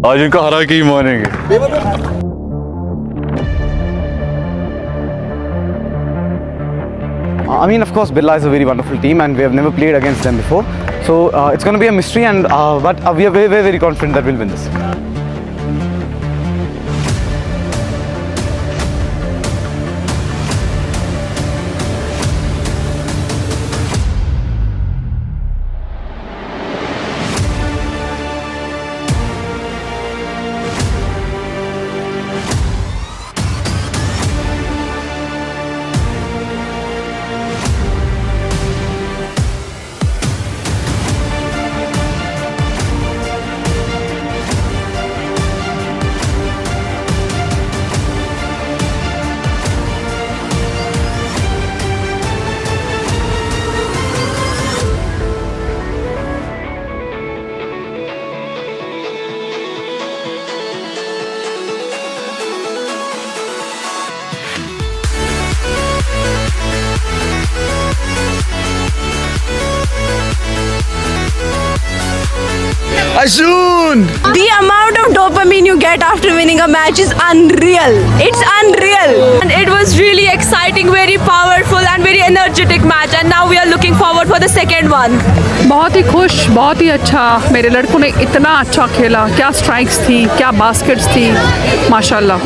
आज इनको हरा के ही मानेंगे। I mean, of course, Birla is a very wonderful team, and we have never played against them before. So it's going to be a mystery, and but we are very, very, very confident that we'll win this. Ashun! The amount of dopamine you get after winning a match is unreal. It's unreal. And it was really exciting, very powerful and very energetic match. And now we are looking forward for the second one. बहुत ही खुश, बहुत ही अच्छा। मेरे लड़कों ने इतना अच्छा खेला, क्या स्ट्राइक्स थी, क्या बास्केट्स थी, माशाल्लाह।